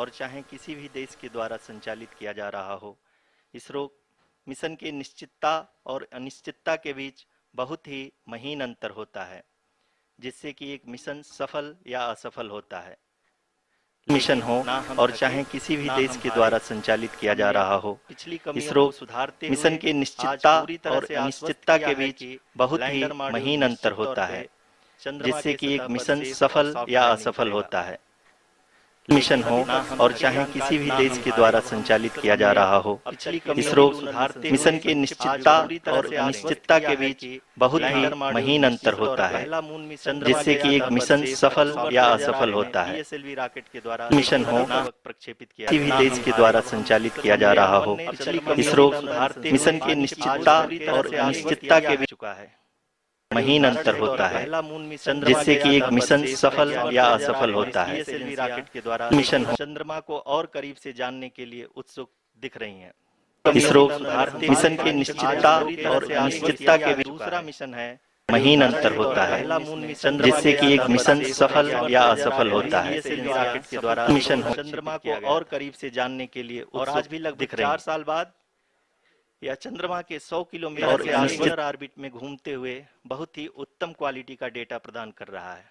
और चाहे किसी भी देश के द्वारा संचालित किया जा रहा हो, इसरो मिशन के निश्चितता और अनिश्चितता के बीच बहुत ही महीन अंतर होता है, जिससे कि एक मिशन सफल या असफल होता है। मिशन हो और चाहे किसी भी देश के द्वारा संचालित किया जा रहा हो, इसरो मिशन के निश्चितता और अनिश्चितता के बीच बहुत ही महीन अंतर होता है, जिससे कि एक मिशन सफल या असफल होता है। मिशन हो और चाहे किसी भी देश के द्वारा संचालित किया जा रहा हो, इसरो मिशन के निश्चितता और अनिश्चितता के बीच बहुत ही महीन अंतर होता है, जिससे कि एक मिशन सफल या असफल होता है। मिशन हो प्रक्षेपित किसी भी देश के द्वारा संचालित किया जा रहा हो, इसरो मिशन के निश्चितता और अनिश्चितता के बीच चुका है महीन अंतर होता है, जिससे कि एक मिशन सफल या असफल होता है। मिशन चंद्रमा को और करीब से जानने के लिए उत्सुक दिख रही हैं। इसरो मिशन के निश्चितता और अनिश्चितता के बीच दूसरा मिशन है महीन अंतर होता है, जिससे कि एक मिशन सफल या असफल होता है। मिशन चंद्रमा को और करीब से जानने के लिए और आज भी लगभग 4 साल बाद या चंद्रमा के 100 किलोमीटर से आसपास ऑर्बिट में घूमते हुए बहुत ही उत्तम क्वालिटी का डेटा प्रदान कर रहा है।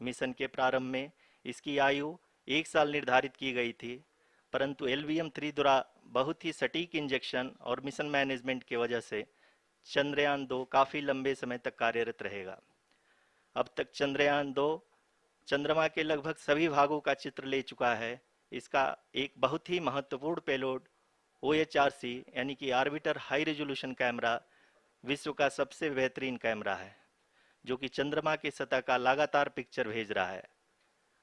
मिशन के प्रारंभ में इसकी आयु 1 साल निर्धारित की गई थी, परंतु LVM-3 द्वारा बहुत ही सटीक इंजेक्शन और मिशन मैनेजमेंट की वजह से चंद्रयान 2 काफी लंबे समय तक कार्यरत रहेगा। अब तक चंद्रयान 2 चंद्रमा के लगभग सभी भागों का चित्र ले चुका है। इसका एक बहुत ही महत्वपूर्ण पेलोड OHRC यानी कि ऑर्बिटर हाई रेजोल्यूशन कैमरा विश्व का सबसे बेहतरीन कैमरा है, जो कि चंद्रमा के सतह का लगातार पिक्चर भेज रहा है।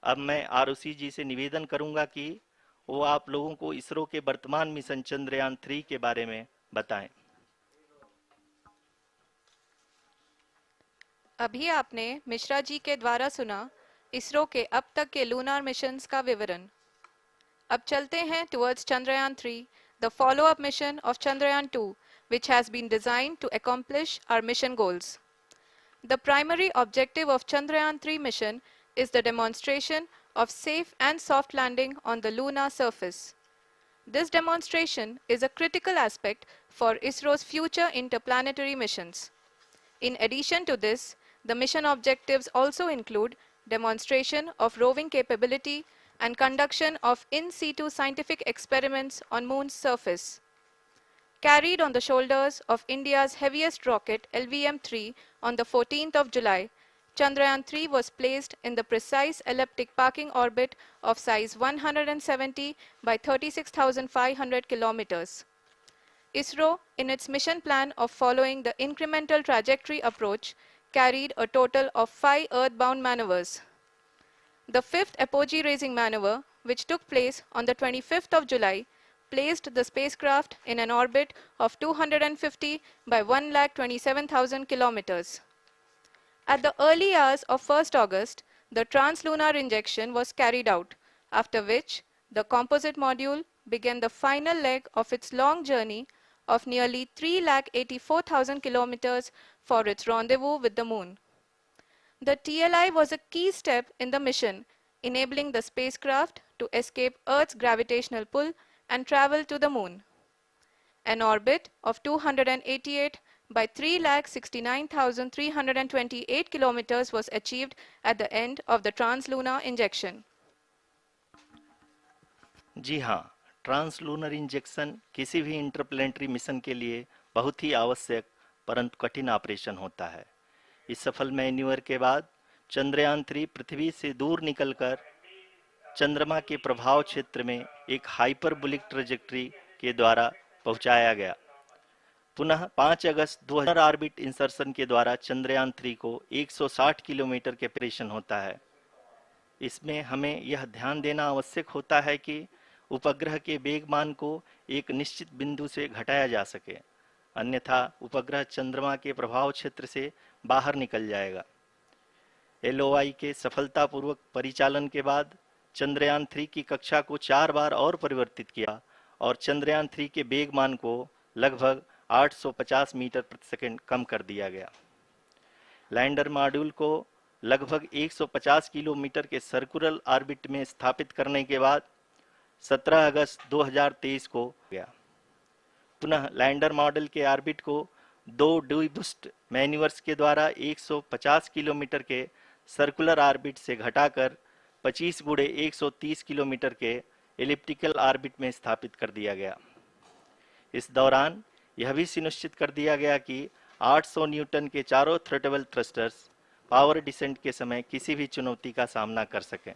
अब मैं ROC जी से निवेदन करूंगा कि वो आप लोगों को इसरो के वर्तमान मिशन चंद्रयान 3 के बारे में बताएं। अभी आपने मिश्रा जी के द्वारा सुना इसरो के अब तक के लूनार मिशंस का विवरण। अब चलते हैं towards Chandrayaan 3, the follow-up mission of Chandrayaan 2, which has been designed to accomplish our mission goals. The primary objective of Chandrayaan 3 mission is the demonstration of safe and soft landing on the lunar surface. This demonstration is a critical aspect for ISRO's future interplanetary missions. In addition to this, the mission objectives also include demonstration of roving capability and conduction of in situ scientific experiments on Moon's surface. Carried on the shoulders of India's heaviest rocket LVM-3 on the 14th of July, Chandrayaan 3 was placed in the precise elliptic parking orbit of size 170 by 36,500 kilometers. ISRO, in its mission plan of following the incremental trajectory approach, carried a total of 5 earthbound maneuvers. The fifth apogee raising maneuver, which took place on the 25th of July, placed the spacecraft in an orbit of 250 by 1,27,000 kilometers. At the early hours of 1st August, the translunar injection was carried out, after which the composite module began the final leg of its long journey of nearly 3,84,000 kilometers for its rendezvous with the Moon. The TLI was a key step in the mission, enabling the spacecraft to escape Earth's gravitational pull and travel to the Moon. An orbit of 288 by 3,69,328 kilometers was achieved at the end of the translunar injection. जी हाँ, translunar injection किसी भी interplanetary mission के लिए बहुत ही आवश्यक परंतु कठिन operation होता है। इस सफल मैन्यूवर के बाद चंद्रयान 3 पृथ्वी से दूर निकलकर चंद्रमा के प्रभाव क्षेत्र में एक हाइपरबोलिक ट्रेजेक्टरी के द्वारा पहुंचाया गया। पुनः 5 अगस्त 2000 ऑर्बिट इंसर्शन के द्वारा चंद्रयान 3 को 160 किलोमीटर के ऑपरेशन होता है। इसमें हमें यह ध्यान देना आवश्यक होता है कि उपग्रह के वेगमान को एक निश्चित बिंदु से घटाया जा सके, अन्यथा उपग्रह चंद्रमा के प्रभाव क्षेत्र से बाहर निकल जाएगा। LOI के सफलतापूर्वक परिचालन के बाद चंद्रयान 3 की कक्षा को 4 बार और परिवर्तित किया और चंद्रयान 3 के वेगमान को लगभग 850 मीटर प्रति सेकंड कम कर दिया गया। लैंडर मॉड्यूल को लगभग 150 किलोमीटर के सर्कुलर ऑर्बिट में स्थापित करने के बाद 17 अगस्त 2023 को गया। पुनः लैंडर मॉडल के ऑर्बिट को दो डीबूस्ट मैन्यूवर्स के द्वारा 150 किलोमीटर के सर्कुलर ऑर्बिट से घटाकर 25 गुणे 130 किलोमीटर के एलिप्टिकल ऑर्बिट में स्थापित कर दिया गया। इस दौरान यह भी सुनिश्चित कर दिया गया कि 800 न्यूटन के चारों थ्रोटेबल थ्रस्टर्स पावर डिसेंट के समय किसी भी चुनौती का सामना कर सकें।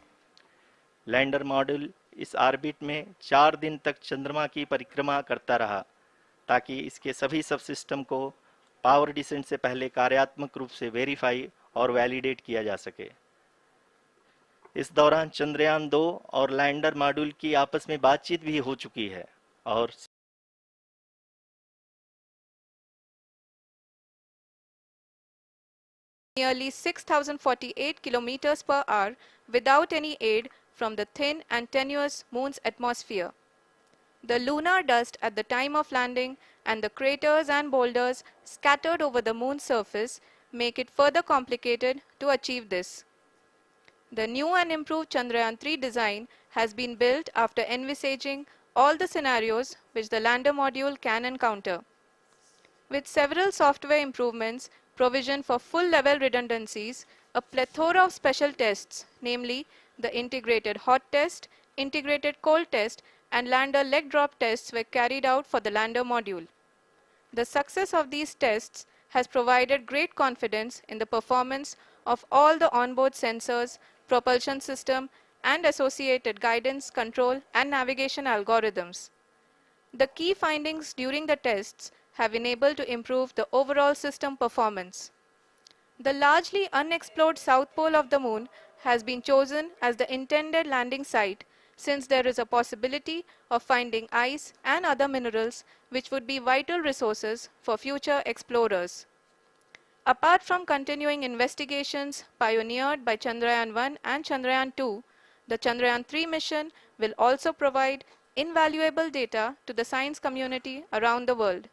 लैंडर मॉड्यूल इस ऑर्बिट में 4 दिन तक चंद्रमा की परिक्रमा करता रहा ताकि इसके सभी सब सिस्टम को पावर डिसेंट से पहले कार्यात्मक रूप से वेरीफाई और वैलिडेट किया जा सके। इस दौरान चंद्रयान 2 और लैंडर मॉड्यूल की आपस में बातचीत भी हो चुकी है और nearly 6,048 kilometers per hour without any aid from the thin and tenuous moon's atmosphere. The lunar dust at the time of landing and the craters and boulders scattered over the moon's surface make it further complicated to achieve this. The new and improved Chandrayaan 3 design has been built after envisaging all the scenarios which the lander module can encounter. With several software improvements, provision for full-level redundancies, a plethora of special tests, namely the integrated hot test, integrated cold test, and lander leg drop tests were carried out for the lander module. The success of these tests has provided great confidence in the performance of all the onboard sensors, propulsion system, and associated guidance, control, and navigation algorithms. The key findings during the tests have enabled to improve the overall system performance. The largely unexplored south pole of the moon has been chosen as the intended landing site since there is a possibility of finding ice and other minerals which would be vital resources for future explorers. Apart from continuing investigations pioneered by Chandrayaan 1 and Chandrayaan 2, the Chandrayaan 3 mission will also provide invaluable data to the science community around the world.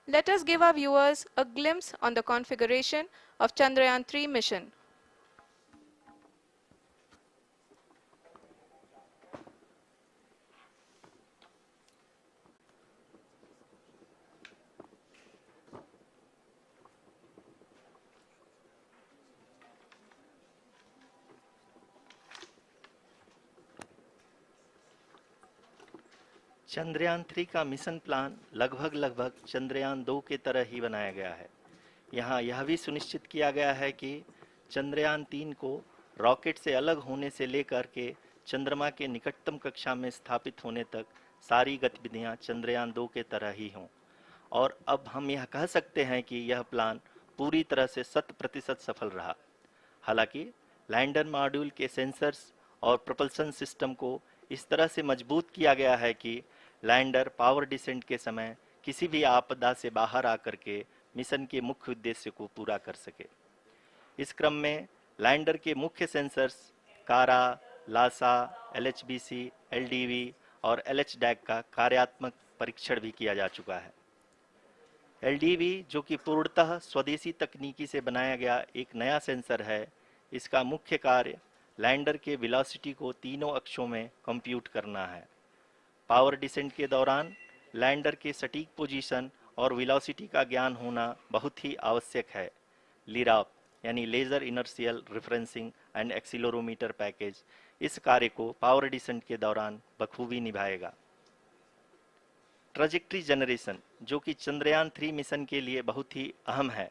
Let us give our viewers a glimpse on the configuration of Chandrayaan 3 mission. Chandrayaan 3 का mission plan लगभग चंद्रयान 2 के तरह ही बनाया गया है। यहाँ यह भी सुनिश्चित किया गया है कि चंद्रयान 3 को रॉकेट से अलग होने से लेकर के चंद्रमा के निकटतम कक्षा में स्थापित होने तक सारी गतिविधियां चंद्रयान 2 के तरह ही हों। और अब हम यह कह सकते हैं कि यह प्लान पूरी तरह से 100% सफल रहा। हालांकि लैंडर मॉड्यूल के सेंसर्स और propulsion सिस्टम को इस तरह से मजबूत किया गया है कि लैंडर पावर डिसेंट के समय किसी भी आपदा से बाहर आकर के मिशन के मुख्य उद्देश्य को पूरा कर सके। इस क्रम में लैंडर के मुख्य सेंसर्स कारा, लासा, LHBC, LDV और LHDAC का कार्यात्मक परीक्षण भी किया जा चुका है। LDV जो कि पूर्णतः स्वदेशी तकनीकी से बनाया गया एक नया सेंसर है, इसका मुख्य कार्य लैंडर के वेलोसिटी को तीनों अक्षों में कंप्यूट करना है। पावर डिसेंट के दौरान लैंडर के सटीक पोजीशन और वेलोसिटी का ज्ञान होना बहुत ही आवश्यक है। लिराप यानी laser inertial referencing and accelerometer package इस कार्य को पावर डिसेंट के दौरान बखूबी निभाएगा। ट्रैजेक्टरी जनरेशन जो कि चंद्रयान 3 मिशन के लिए बहुत ही अहम है,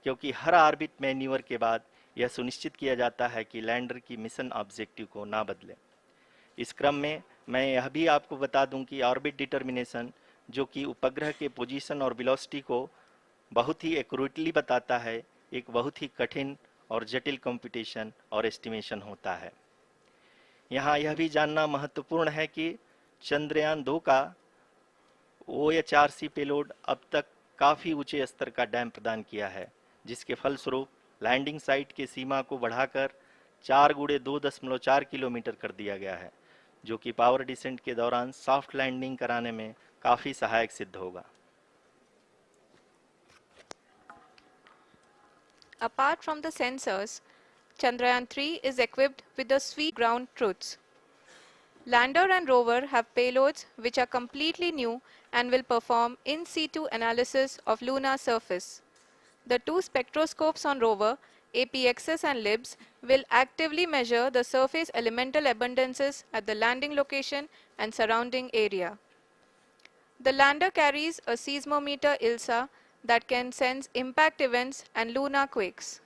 क्योंकि हर ऑर्बिट मैन्यूवर के बाद यह सुनिश्चित किया जाता है कि लैंडर की मिशन ऑब्जेक्टिव को ना बदले। इस क्रम में मैं यह भी आपको बता दूं कि ऑर्बिट डिटर्मिनेशन जो कि उपग्रह के पोजीशन और वेलोसिटी को बहुत ही एक्यूरेटली बताता है, एक बहुत ही कठिन और जटिल कंप्यूटेशन और एस्टिमेशन होता है। यहाँ यह भी जानना महत्वपूर्ण है कि चंद्रयान 2 का OHRC पेलोड अब तक काफ़ी ऊंचे स्तर का डैम प्रदान किया है, जिसके फलस्वरूप लैंडिंग साइट की सीमा को बढ़ाकर 4 गुणे 2.4 किलोमीटर कर दिया गया है, जो कि पावर डिसेंट के दौरान सॉफ्ट लैंडिंग कराने में काफ़ी सहायक सिद्ध होगा। Apart from the sensors, Chandrayaan 3 is equipped with the suite ground truths. Lander and rover have payloads which are completely new and will perform in situ analysis of lunar surface. The two spectroscopes on rover, APXS and LIBS, will actively measure the surface elemental abundances at the landing location and surrounding area. The lander carries a seismometer ILSA that can sense impact events and lunar quakes.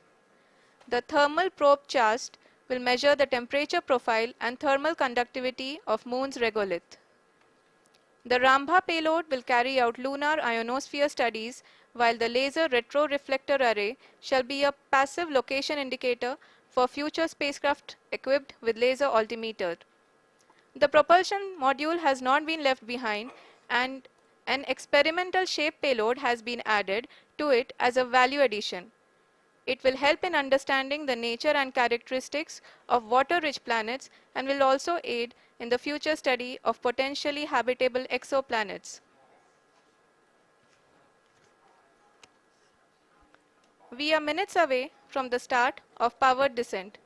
The thermal probe CHAST will measure the temperature profile and thermal conductivity of Moon's regolith. The Rambha payload will carry out lunar ionosphere studies, while the laser retroreflector array shall be a passive location indicator for future spacecraft equipped with laser altimeter. The propulsion module has not been left behind, and an experimental shape payload has been added to it as a value addition. It will help in understanding the nature and characteristics of water-rich planets and will also aid in the future study of potentially habitable exoplanets. We are minutes away from the start of powered descent.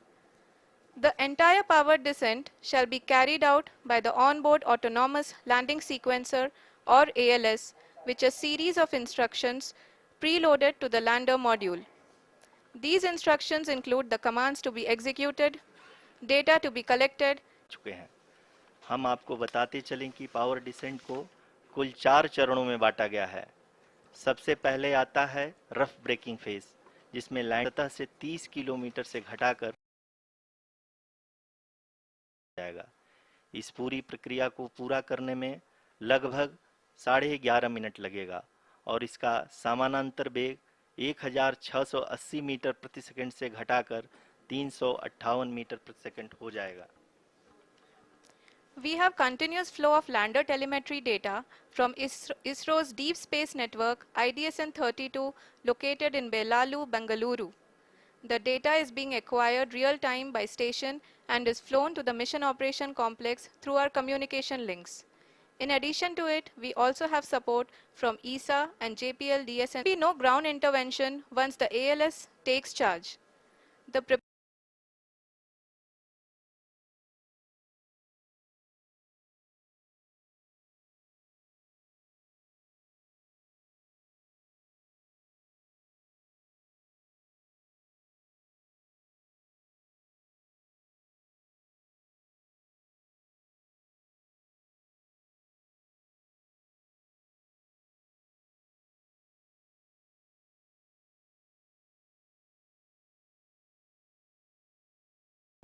The entire powered descent shall be carried out by the onboard autonomous landing sequencer or ALS, which is a series of instructions preloaded to the lander module. These instructions include the commands to be executed, data to be collected. चुके हैं। हम आपको बताते चलें कि power descent को कुल 4 चरणों में बांटा गया है। सबसे पहले आता है रफ ब्रेकिंग फेज, जिसमें लैंड सतह से 30 किलोमीटर से घटाकर जाएगा। इस पूरी प्रक्रिया को पूरा करने में लगभग 11.5 मिनट लगेगा और इसका समानांतर वेग 1680 मीटर प्रति सेकंड से घटाकर 358 मीटर प्रति सेकंड हो जाएगा। We have continuous flow of lander telemetry data from ISRO's Deep Space Network IDSN-32 located in Belalu, Bengaluru. The data is being acquired real-time by station and is flown to the Mission Operation Complex through our communication links. In addition to it, we also have support from ESA and JPL DSN. There will be no ground intervention once the ALS takes charge. The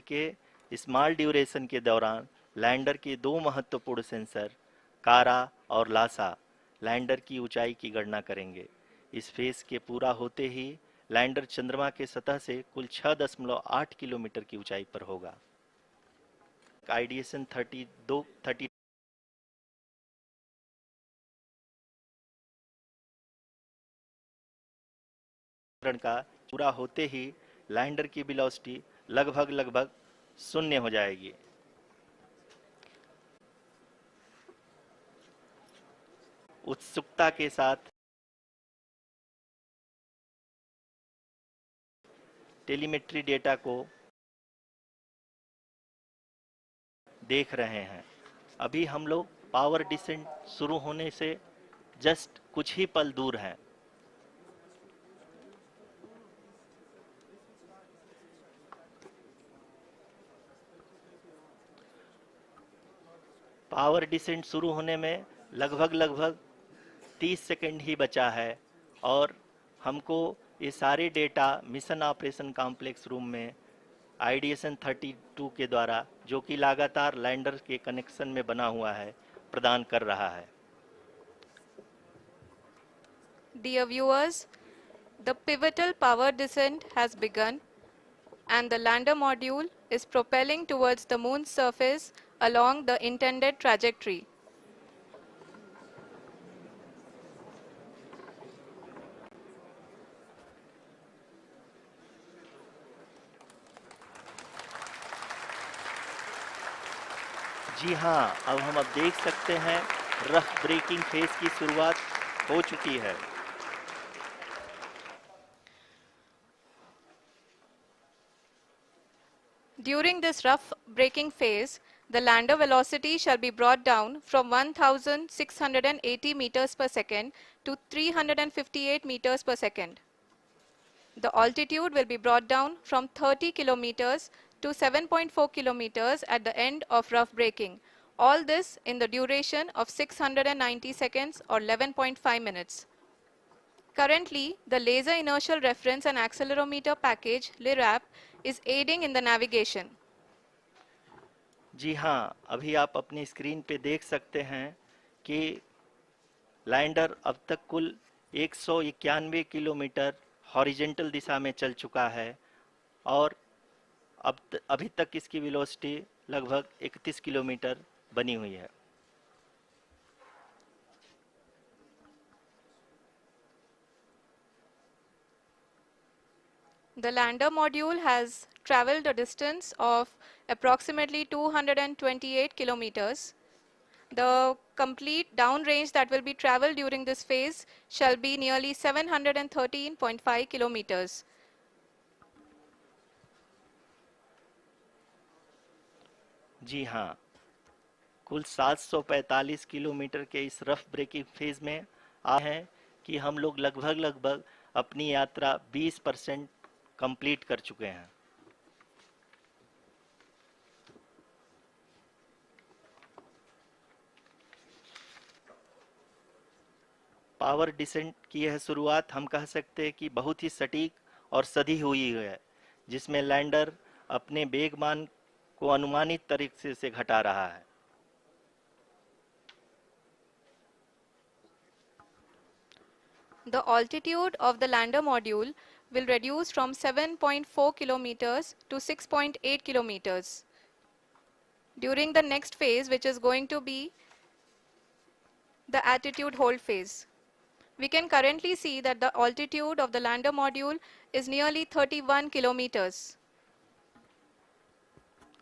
के small duration के दौरान lander के दो महत्वपूर्ण sensor कारा और Lasa lander की ऊंचाई की गणना करेंगे। इस फेज के पूरा होते ही लैंडर चंद्रमा के सतह से कुल 6.8 किलोमीटर की ऊंचाई पर होगा। आईडीएसएन 30 का पूरा होते ही लैंडर की वेलोसिटी लगभग शून्य हो जाएगी। उत्सुकता के साथ टेलीमेट्री डेटा को देख रहे हैं। अभी हम लोग पावर डिसेंट शुरू होने से जस्ट कुछ ही पल दूर हैं। पावर डिसेंट शुरू होने में लगभग 30 सेकंड ही बचा है और हमको ये सारे data mission operation complex room में IDSN 32 के द्वारा, जो कि लगातार लैंडर के कनेक्शन में बना हुआ है, प्रदान कर रहा है। Dear viewers, the pivotal power descent has begun and the lander module is propelling towards the moon's surface along the intended trajectory. जी हाँ, अब देख सकते हैं रफ ब्रेकिंग फेज की शुरुआत हो चुकी है। During this rough braking phase, The lander velocity shall be brought down from 1680 meters per second to 358 meters per second. The altitude will be brought down from 30 kilometers to 7.4 kilometers at the end of rough braking. All this in the duration of 690 seconds or 11.5 minutes. Currently, the Laser Inertial Reference and Accelerometer package (LIRAP) is aiding in the navigation. जी हाँ, अभी आप अपनी screen पे देख सकते हैं कि lander अब तक कुल 191 किलोमीटर हॉरिजेंटल दिशा में चल चुका है और अभी तक इसकी वेलोसिटी लगभग 31 किलोमीटर बनी हुई है। The lander module has traveled a distance of approximately 228 kilometers. The complete downrange that will be traveled during this phase shall be nearly 713.5 kilometers. जी हाँ, कुल 745 किलोमीटर के इस रफ ब्रेकिंग फेज में आ है कि हम लोग लगभग अपनी यात्रा 20% कंप्लीट कर चुके हैं। पावर डिसेंट की यह शुरुआत हम कह सकते हैं कि बहुत ही सटीक और सधी हुई है, जिसमें लैंडर अपने वेगमान को अनुमानित तरीके से घटा रहा है। The altitude of the lander module will reduce from 7.4 kilometers to 6.8 kilometers. During the next phase, which is going to be the attitude hold phase. We can currently see that the altitude of the lander module is nearly 31 kilometers.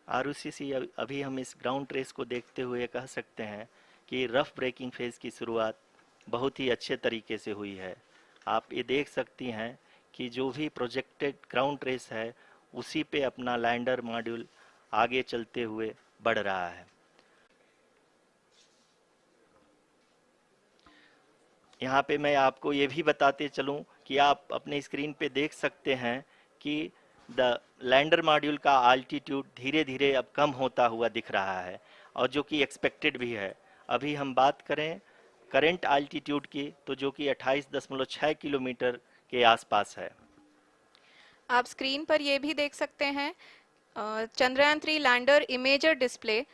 Arushi अभी हम इस ground trace को देखते हुए कह सकते हैं कि रफ ब्रेकिंग फेज की शुरुआत बहुत ही अच्छे तरीके से हुई है। आप ये देख सकती हैं कि जो भी प्रोजेक्टेड ग्राउंड ट्रेस है उसी पे अपना लैंडर मॉड्यूल आगे चलते हुए बढ़ रहा है। यहाँ पे मैं आपको ये भी बताते चलूँ कि आप अपने स्क्रीन पे देख सकते हैं कि द लैंडर मॉड्यूल का आल्टीट्यूड धीरे धीरे अब कम होता हुआ दिख रहा है और जो कि एक्सपेक्टेड भी है। अभी हम बात करें करंट आल्टीट्यूड की तो जो कि 28.6 किलोमीटर के आसपास है। आप स्क्रीन पर ये भी देख सकते हैं Chandrayaan 3 lander imager display.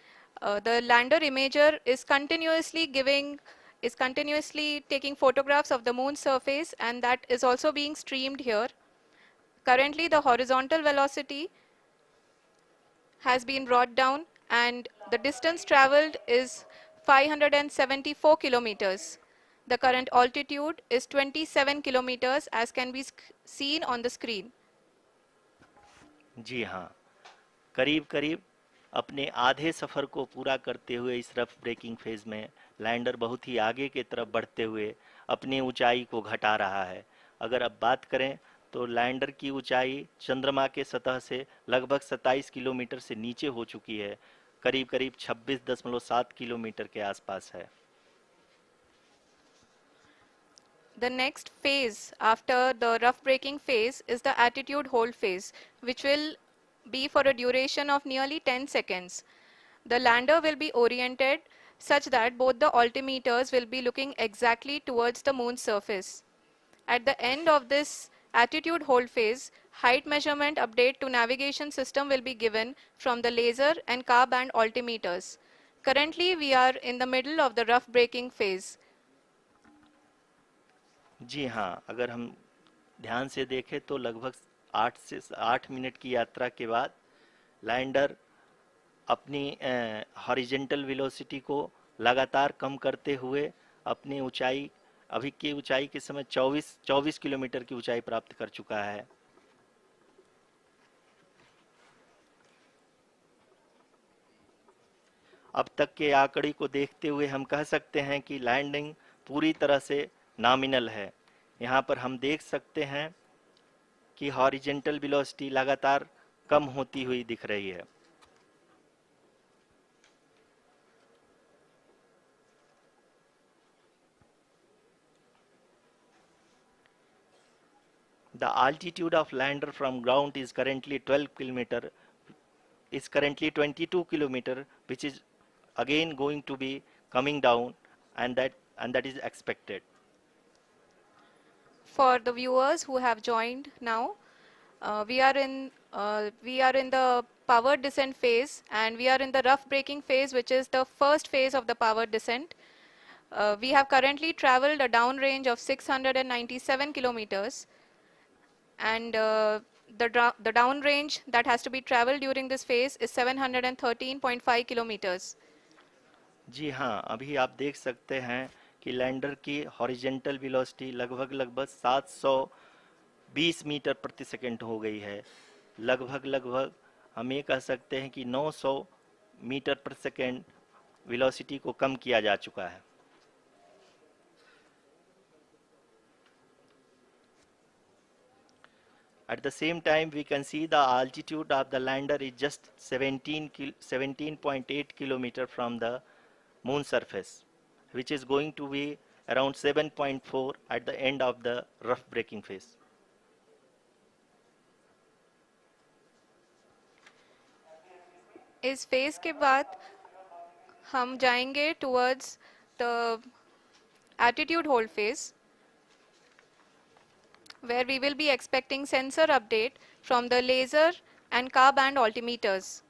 The lander imager is continuously taking photographs of the moon's surface, and that is also being streamed here. Currently, the horizontal velocity has been brought down and the distance traveled is 574 kilometers. The current altitude is 27 kilometers as can be seen on the screen. जी हाँ, करीब करीब अपने आधे सफ़र को पूरा करते हुए इस रफ ब्रेकिंग फेज में लैंडर बहुत ही आगे की तरफ बढ़ते हुए अपनी ऊंचाई को घटा रहा है। अगर अब बात करें तो लैंडर की ऊंचाई चंद्रमा के सतह से लगभग 27 किलोमीटर से नीचे हो चुकी है, करीब करीब 26.7 किलोमीटर के आसपास है। The next phase after the rough braking phase is the attitude hold phase, which will be for a duration of nearly 10 seconds. The lander will be oriented such that both the altimeters will be looking exactly towards the moon's surface. At the end of this attitude hold phase, height measurement update to navigation system will be given from the laser and car band altimeters. Currently, we are in the middle of the rough braking phase. जी हाँ, अगर हम ध्यान से देखें तो लगभग 8 minute की यात्रा के बाद लैंडर अपनी हॉरिजेंटल वेलोसिटी को लगातार कम करते हुए अपनी ऊंचाई अभी की ऊंचाई के समय 24 किलोमीटर की ऊंचाई प्राप्त कर चुका है। अब तक के आंकड़े को देखते हुए हम कह सकते हैं कि लैंडिंग पूरी तरह से नॉमिनल है। यहाँ पर हम देख सकते हैं कि हॉरिजेंटल वेलोसिटी लगातार कम होती हुई दिख रही है। The altitude of lander from ground is currently 12 kilometer, is currently 22 kilometer, which is again going to be coming down, and that is expected. For the viewers who have joined now, we are in the power descent phase, and we are in the rough braking phase, which is the first phase of the power descent. We have currently traveled a downrange of 697 kilometers, and the downrange that has to be traveled during this phase is 713.5 kilometers. जी हाँ, अभी आप देख सकते हैं कि lander की horizontal velocity लगभग लगभग 720 मीटर प्रति सेकंड हो गई है। लगभग लगभग हम ये कह सकते हैं कि 900 मीटर प्रति सेकंड वेलोसिटी को कम किया जा चुका है। At the same time, we can see the altitude of the lander is just 17.8 kilometer from the moon surface, which is going to be around 7.4 at the end of the rough braking phase. इस phase के बाद हम जाएंगे towards the attitude hold phase, where we will be expecting sensor update from the laser and car band altimeters.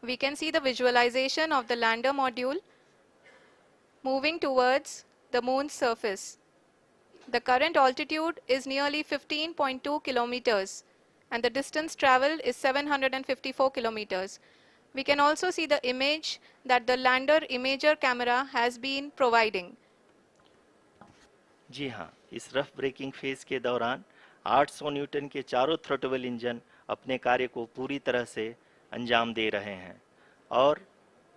We can see the visualization of the lander module moving towards the moon's surface. The current altitude is nearly 15.2 kilometers, and the distance traveled is 754 kilometers. We can also see the image that the lander imager camera has been providing. जी हाँ, इस rough breaking phase के दौरान 800 Newton के चारों throttle engine अपने कार्य को पूरी तरह से अंजाम दे रहे हैं और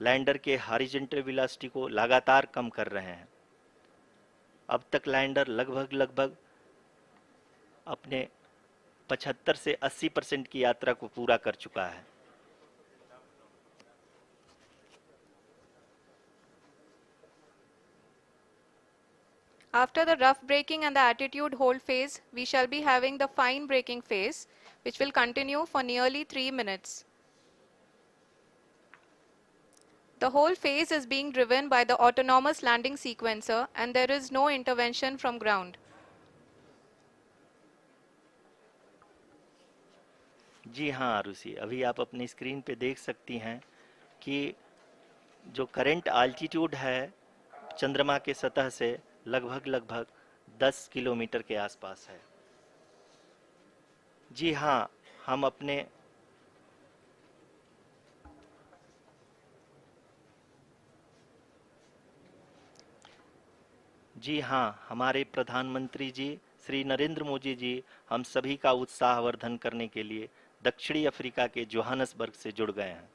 लैंडर के हॉरिजॉन्टल वेलोसिटी को लगातार कम कर रहे हैं। अब तक लैंडर लगभग लगभग अपने 75 से 80% की यात्रा को पूरा कर चुका है। After the rough braking and the attitude hold phase, we shall be having the fine braking phase, which will continue for nearly 3 minutes. The whole phase is being driven by the autonomous landing sequencer, and there is no intervention from ground. जी हाँ आरुषि, अभी आप अपनी screen पे देख सकती हैं कि जो करंट आल्टीट्यूड है चंद्रमा के सतह से लगभग लगभग 10 किलोमीटर के आसपास है। जी हाँ, हम अपने जी हाँ, हमारे प्रधानमंत्री जी श्री नरेंद्र मोदी जी हम सभी का उत्साहवर्धन करने के लिए दक्षिणी अफ्रीका के जोहानसबर्ग से जुड़ गए हैं।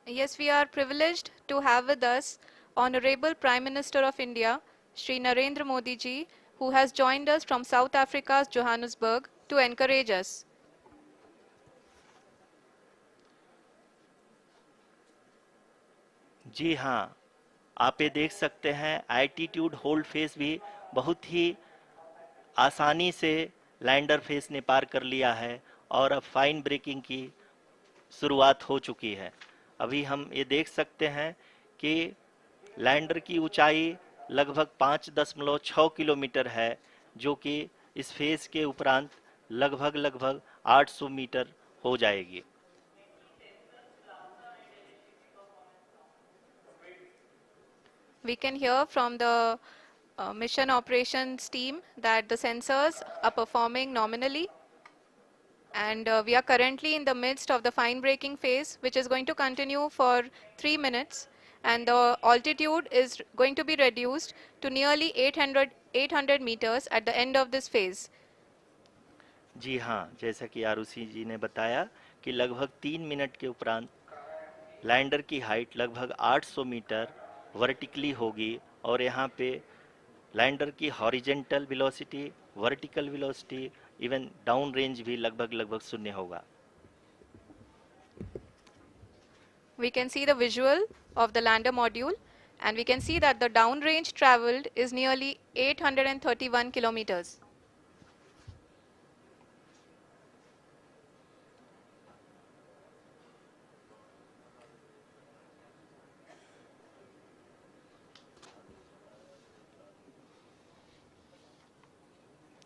Yes, we are privileged to have with us Honorable Prime Minister of India, Shri Narendra Modi ji, who has joined us from South Africa's Johannesburg to encourage us. जी हाँ, आप ये देख सकते हैं एल्टीट्यूड होल्ड फेस भी बहुत ही आसानी से लैंडर फेस ने पार कर लिया है और अब फाइन ब्रेकिंग की शुरुआत हो चुकी है। अभी हम ये देख सकते हैं कि लैंडर की ऊंचाई लगभग 5.6 किलोमीटर है, जो कि इस फेज के उपरांत लगभग लगभग 800 मीटर हो जाएगी। We can hear from the mission operations team that the sensors are performing nominally, and we are currently in the midst of the fine braking phase, which is going to continue for 3 minutes, and the altitude is going to be reduced to nearly 800 meters at the end of this phase. जी हाँ, जैसा कि आरुषि जी ने बताया कि लगभग 3 minute के उपरांत lander की हाइट लगभग 800 मीटर वर्टिकली होगी और यहाँ पे लैंडर की horizontal velocity, vertical velocity, even down range भी लगभग लगभग शून्य होगा। We can see the visual of the lander module, and we can see that the downrange traveled is nearly 831 kilometers.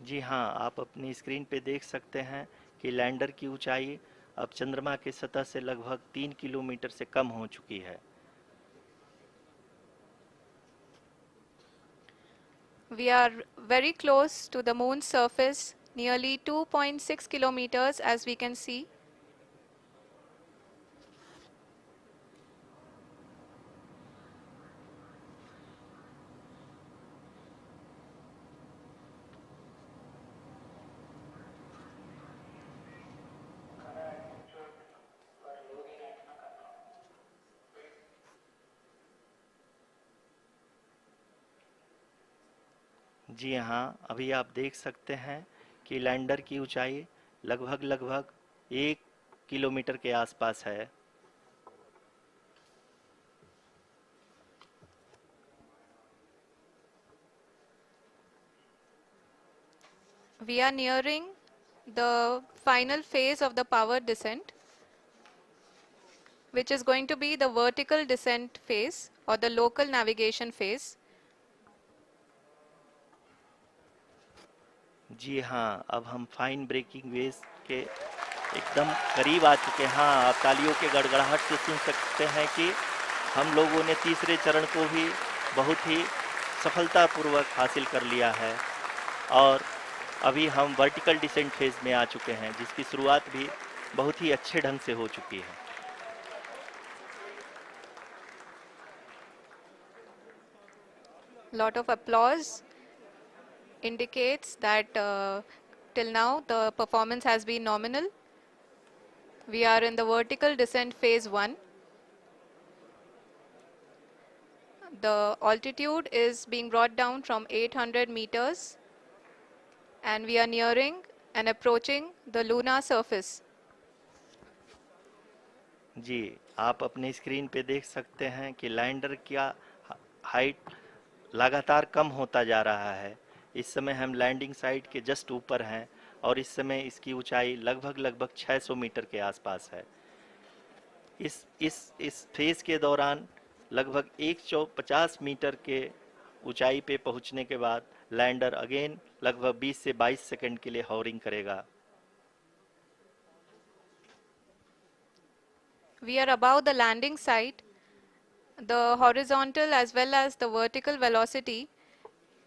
जी हाँ, आप अपनी स्क्रीन पे देख सकते हैं कि लैंडर की ऊंचाई अब चंद्रमा की सतह से लगभग 3 किलोमीटर से कम हो चुकी है। We are very close to the moon's surface, nearly 2.6 kilometers as we can see. जी हाँ, अभी आप देख सकते हैं कि लैंडर की ऊंचाई लगभग लगभग 1 किलोमीटर के आसपास है। We are nearing the final phase of the power descent, which is going to be the vertical descent phase or the local navigation phase. जी हाँ, अब हम फाइन ब्रेकिंग वेव्स के एकदम करीब आ चुके हैं। हाँ, आप तालियों के गड़गड़ाहट से सुन सकते हैं कि हम लोगों ने तीसरे चरण को भी बहुत ही सफलतापूर्वक हासिल कर लिया है और अभी हम वर्टिकल डिसेंट फेज में आ चुके हैं, जिसकी शुरुआत भी बहुत ही अच्छे ढंग से हो चुकी है। Lot of applause indicates that till now the performance has been nominal. We are in the vertical descent phase 1. The altitude is being brought down from 800 meters and we are nearing and approaching the lunar surface. जी, आप अपने screen पे देख सकते हैं कि lander का height लगातार कम होता जा रहा है। इस समय हम लैंडिंग साइट के जस्ट ऊपर हैं और इस समय इसकी ऊंचाई लगभग लगभग 600 मीटर के आसपास है। इस फेज के दौरान लगभग 150 मीटर के ऊंचाई पे पहुंचने के बाद लैंडर अगेन लगभग 20 से 22 सेकंड के लिए हॉवरिंग करेगा। We are above the landing site. The horizontal as well as the vertical velocity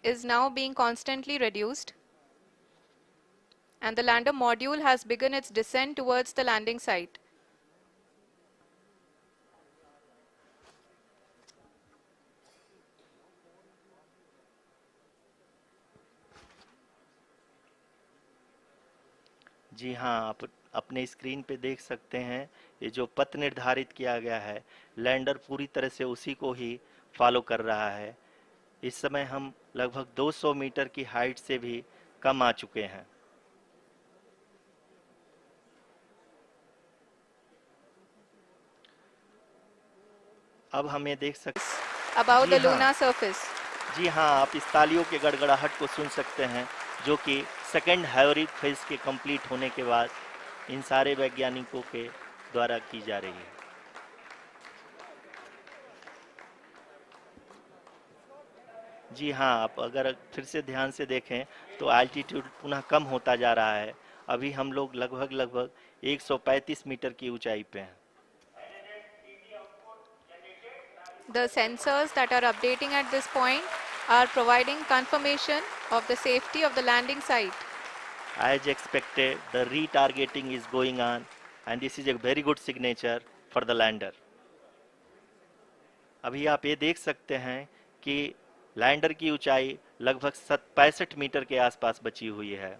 is now being constantly reduced, and the lander module has begun its descent towards the landing site. जी हाँ, आप अपने screen पे देख सकते हैं ये जो पथ निर्धारित किया गया है, लैंडर पूरी तरह से उसी को ही फॉलो कर रहा है। इस समय हम लगभग 200 मीटर की हाइट से भी कम आ चुके हैं। अब हमें देख सकते। Above जी the हाँ, lunar surface. जी हाँ, आप इस तालियों के गड़गड़ाहट को सुन सकते हैं जो कि सेकंड हैवरिक फेज के कंप्लीट होने के बाद इन सारे वैज्ञानिकों के द्वारा की जा रही है। जी हाँ, आप अगर फिर से ध्यान से देखें तो एल्टीट्यूड पुनः कम होता जा रहा है। अभी हम लोग लगभग लगभग 135 मीटर की ऊंचाई पे हैं। The sensors that are updating at this point are providing confirmation of the safety of the landing site. As expected, the retargeting is going on and this is a very good signature for the lander. अभी आप ये देख सकते हैं कि lander की ऊंचाई लगभग 65 मीटर के आसपास बची हुई है।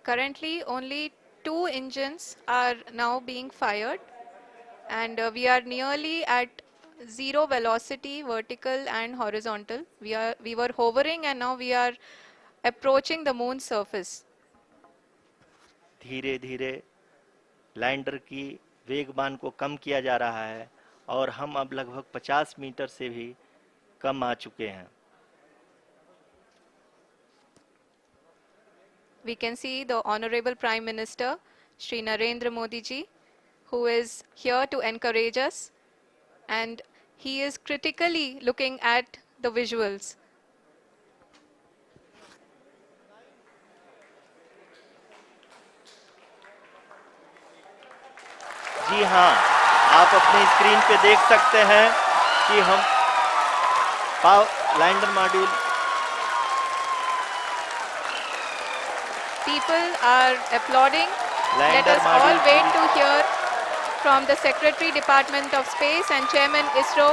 Currently, only two engines are now being fired, and we are nearly at zero velocity, vertical and horizontal. We were hovering, and now we are approaching the moon's surface. धीरे धीरे लैंडर की वेगमान को कम किया जा रहा है और हम अब लगभग 50 मीटर से भी कम आ चुके हैं. We can see the Honorable Prime Minister, Shri Narendra Modi ji, who is here to encourage us, and he is critically looking at the visuals. जी हाँ, आप अपनी स्क्रीन पे देख सकते हैं कि हम lander module. People are applauding. Let lander us all module wait to hear from the Secretary Department of Space and Chairman ISRO,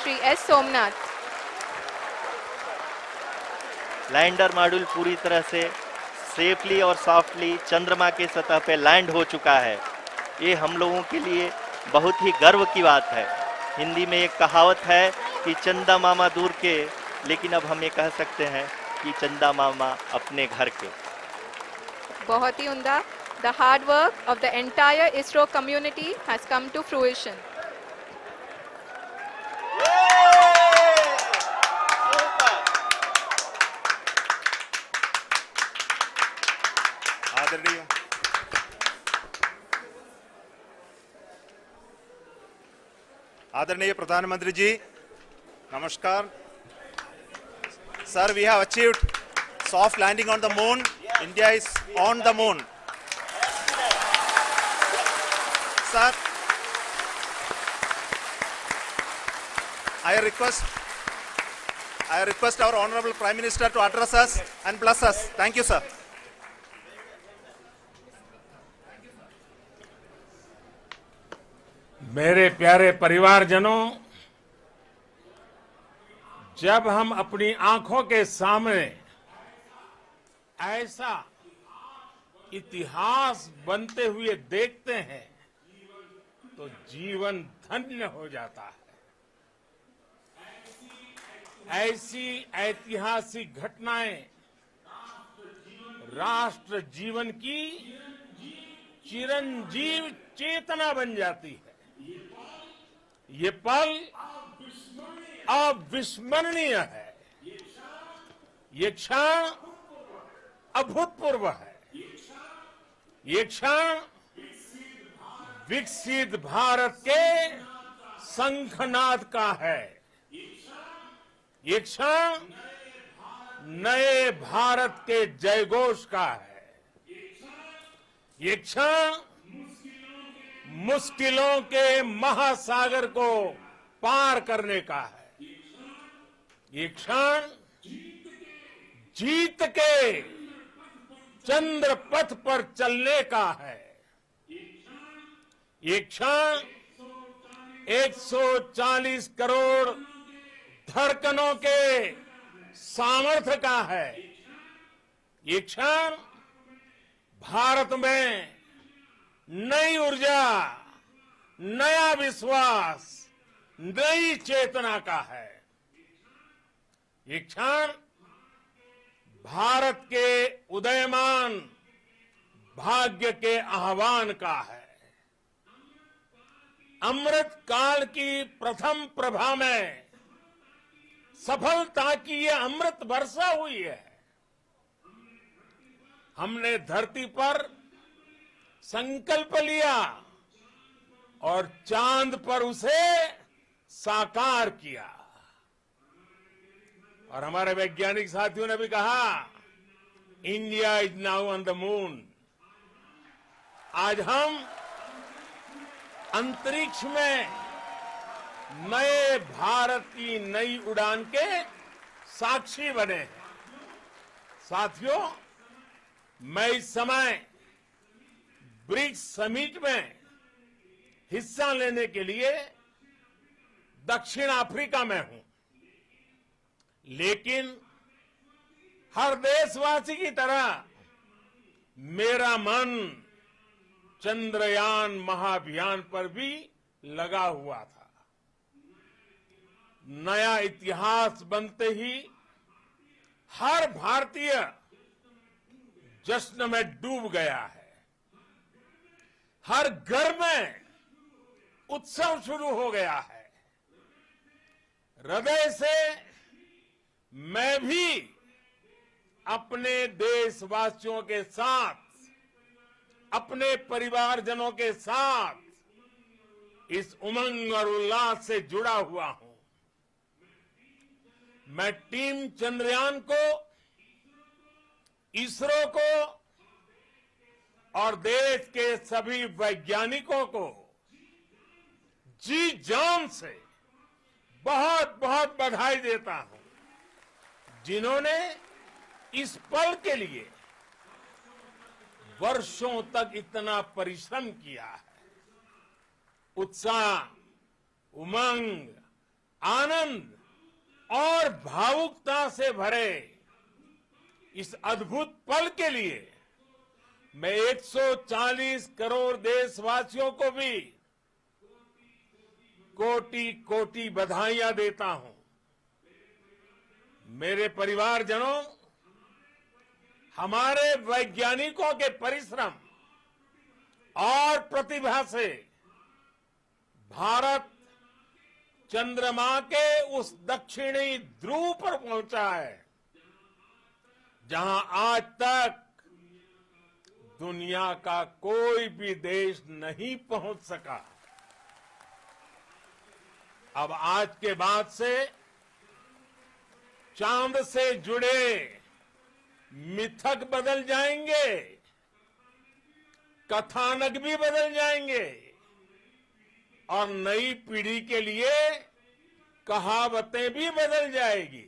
Shri S. Somnath. Lander module पूरी तरह से सेफली और सॉफ्टली चंद्रमा के सतह पे लैंड हो चुका है. ये हम लोगों के लिए बहुत ही गर्व की बात है. हिंदी में एक कहावत है कि चंदा मामा दूर के, लेकिन अब हम ये कह सकते हैं कि चंदा मामा अपने घर के. बहुत ही उम्दा. The hard work of the entire ISRO community has come to fruition. आदरणीय आदरणीय प्रधानमंत्री जी, नमस्कार. Sir, we have achieved soft landing on the moon. India is on the moon. Sir, I request our Honorable Prime Minister to address us and bless us. Thank you, sir. मेरे प्यारे परिवारजनों, जब हम अपनी आंखों के सामने ऐसा इतिहास बनते हुए देखते हैं तो जीवन धन्य हो जाता है. ऐसी ऐतिहासिक घटनाएं राष्ट्र जीवन की चिरंजीव चेतना बन जाती है. ये पल अविस्मरणीय है. ये क्षण अभूतपूर्व है. ये क्षण विकसित भारत के शंखनाद का है. ये क्षण नए भारत के जयघोष का है. ये क्षण मुश्किलों के महासागर को पार करने का है. ये क्षण जीत के चंद्र पथ पर चलने का है. ये क्षण 140 करोड़ धड़कनों के सामर्थ्य का है. ये क्षण भारत में नई ऊर्जा, नया विश्वास, नई चेतना का है. ये क्षण भारत के उदयमान भाग्य के आह्वान का है. अमृत काल की प्रथम प्रभा में सफलता की ये अमृत वर्षा हुई है. हमने धरती पर संकल्प लिया और चांद पर उसे साकार किया. और हमारे वैज्ञानिक साथियों ने भी कहा, India is now on the moon. आज हम अंतरिक्ष में नए भारत की नई उड़ान के साक्षी बने हैं. साथियों, मैं इस समय ब्रिक्स समिट में हिस्सा लेने के लिए दक्षिण अफ्रीका में हूं. लेकिन हर देशवासी की तरह मेरा मन चंद्रयान महाअभियान पर भी लगा हुआ था। नया इतिहास बनते ही हर भारतीय जश्न में डूब गया है। हर घर में उत्सव शुरू हो गया है। हृदय से मैं भी अपने देशवासियों के साथ, अपने परिवारजनों के साथ इस उमंग और उल्लास से जुड़ा हुआ हूं। मैं टीम चंद्रयान को, इसरो को और देश के सभी वैज्ञानिकों को जी जान से बहुत बहुत बधाई देता हूं, जिन्होंने इस पल के लिए वर्षों तक इतना परिश्रम किया है। उत्साह, उमंग, आनंद और भावुकता से भरे इस अद्भुत पल के लिए मैं 140 करोड़ देशवासियों को भी कोटि कोटि बधाइयां देता हूं। मेरे परिवारजनों, हमारे वैज्ञानिकों के परिश्रम और प्रतिभा से भारत चंद्रमा के उस दक्षिणी ध्रुव पर पहुंचा है, जहां आज तक दुनिया का कोई भी देश नहीं पहुंच सका। अब आज के बाद से चांद से जुड़े मिथक बदल जाएंगे, कथानक भी बदल जाएंगे और नई पीढ़ी के लिए कहावतें भी बदल जाएगी।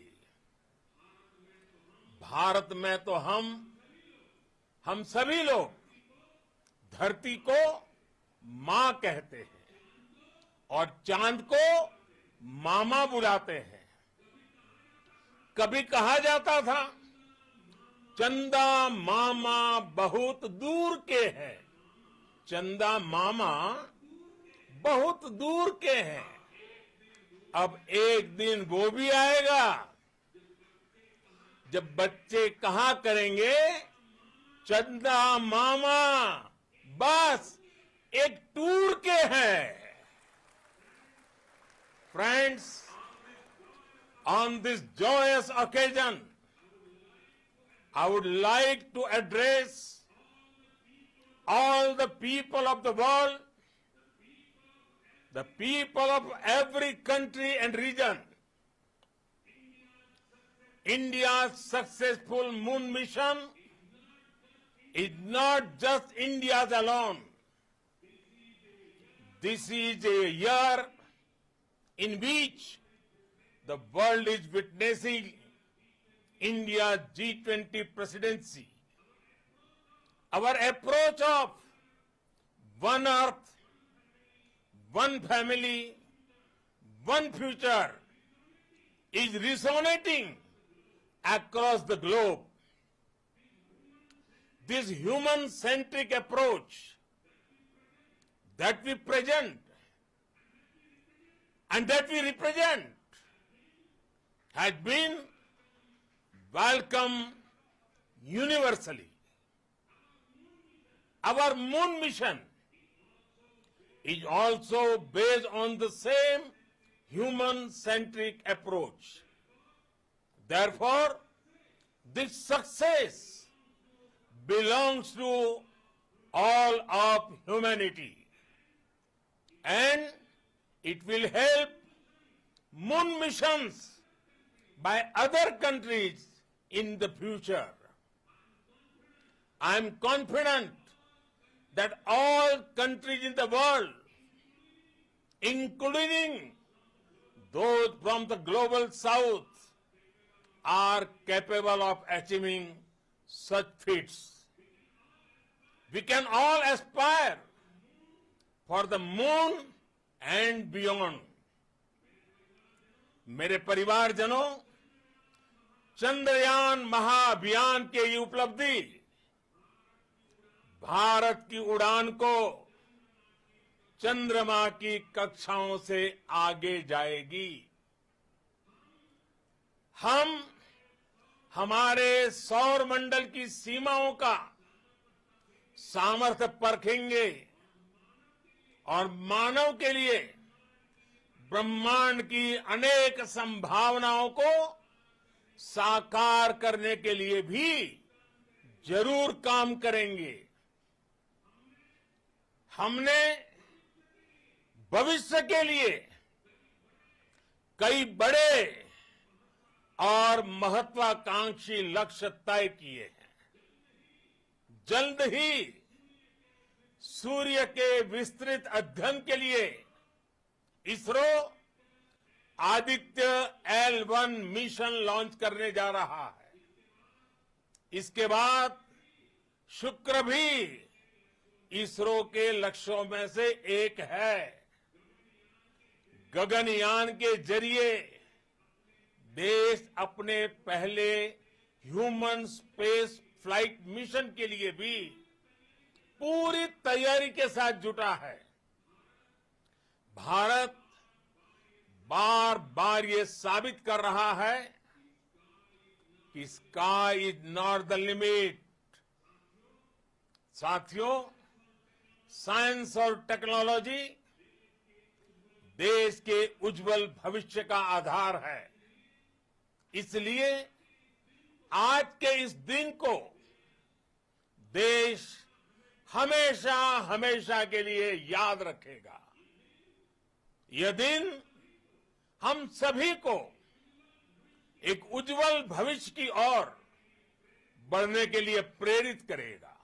भारत में तो हम सभी लोग धरती को मां कहते हैं और चांद को मामा बुलाते हैं। कभी कहा जाता था, चंदा मामा बहुत दूर के हैं। चंदा मामा बहुत दूर के हैं। अब एक दिन वो भी आएगा जब बच्चे कहा करेंगे, चंदा मामा बस एक टूर के हैं। Friends, on this joyous occasion, I would like to address all the people of the world, the people of every country and region. India's successful moon mission is not just India's alone. This is a year in which the world is witnessing India's G20 presidency. Our approach of one earth, one family, one future is resonating across the globe. This human-centric approach that we present and that we represent has been welcomed universally. Our moon mission is also based on the same human-centric approach. Therefore, this success belongs to all of humanity, and it will help moon missions by other countries in the future. I am confident that all countries in the world, including those from the global south, are capable of achieving such feats. We can all aspire for the moon and beyond. मेरे परिवारजनों, चंद्रयान महाअभियान की ये उपलब्धि भारत की उड़ान को चंद्रमा की कक्षाओं से आगे जाएगी। हम हमारे सौर मंडल की सीमाओं का सामर्थ्य परखेंगे और मानव के लिए ब्रह्मांड की अनेक संभावनाओं को साकार करने के लिए भी जरूर काम करेंगे। हमने भविष्य के लिए कई बड़े और महत्वाकांक्षी लक्ष्य तय किए हैं। जल्द ही सूर्य के विस्तृत अध्ययन के लिए ISRO Aditya L1 mission launch करने जा रहा है। इसके बाद शुक्र भी इसरो के लक्ष्यों में से एक है। गगनयान के जरिए देश अपने पहले ह्यूमन स्पेस फ्लाइट मिशन के लिए भी पूरी तैयारी के साथ जुटा है। भारत बार बार ये साबित कर रहा है कि sky is not the limit. साथियों, साइंस और टेक्नोलॉजी देश के उज्जवल भविष्य का आधार है। इसलिए आज के इस दिन को देश हमेशा हमेशा के लिए याद रखेगा। यह दिन हम सभी को एक उज्जवल भविष्य की ओर बढ़ने के लिए प्रेरित करेगा।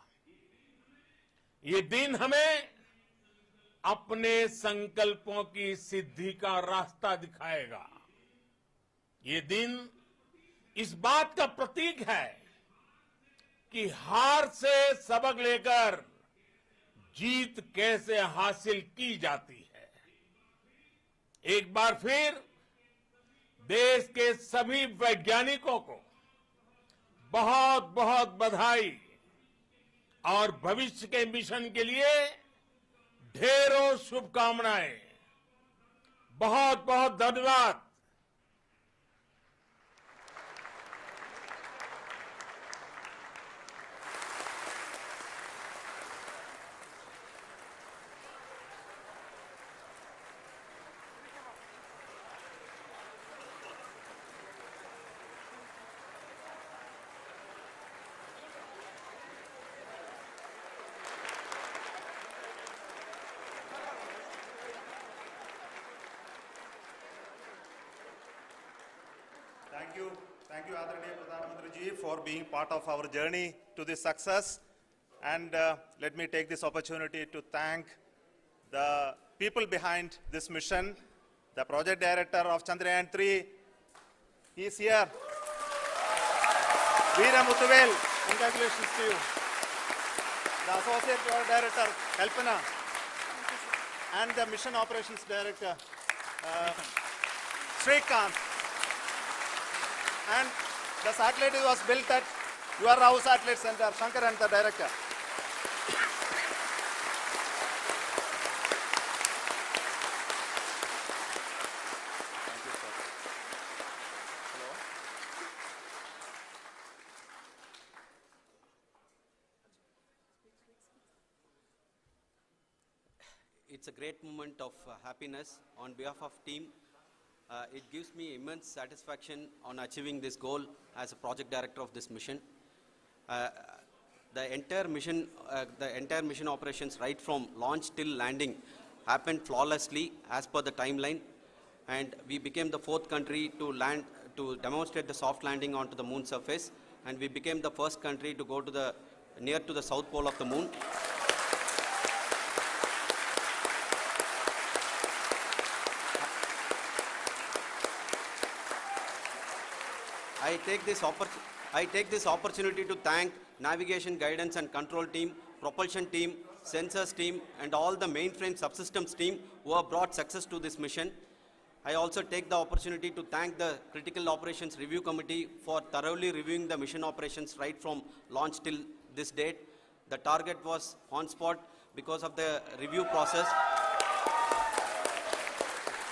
ये दिन हमें अपने संकल्पों की सिद्धि का रास्ता दिखाएगा। ये दिन इस बात का प्रतीक है कि हार से सबक लेकर जीत कैसे हासिल की जाती है। एक बार फिर देश के सभी वैज्ञानिकों को बहुत बहुत बधाई और भविष्य के मिशन के लिए ढेरों शुभकामनाएं। बहुत बहुत धन्यवाद। Thank you, Adharaniya Pradhan Mantri ji, for being part of our journey to this success. And let me take this opportunity to thank the people behind this mission, the project director of Chandrayaan 3. He is here. Veera Muthuvel, congratulations to you. The associate project director, Kalpana, and the mission operations director, Srikanth. And the satellite was built at your house satellite center, Shankar and the director. Thank you, sir. Hello. It's a great moment of happiness on behalf of team. It gives me immense satisfaction on achieving this goal as a project director of this mission. The entire mission operations right from launch till landing happened flawlessly as per the timeline, and we became the 4th country to demonstrate the soft landing onto the moon surface, and we became the first country to go to near to the south pole of the moon. I take this opportunity to thank navigation, guidance and control team, propulsion team, sensors team and all the mainframe subsystems team who have brought success to this mission. I also take the opportunity to thank the Critical Operations Review Committee for thoroughly reviewing the mission operations right from launch till this date. The target was on spot because of the review process.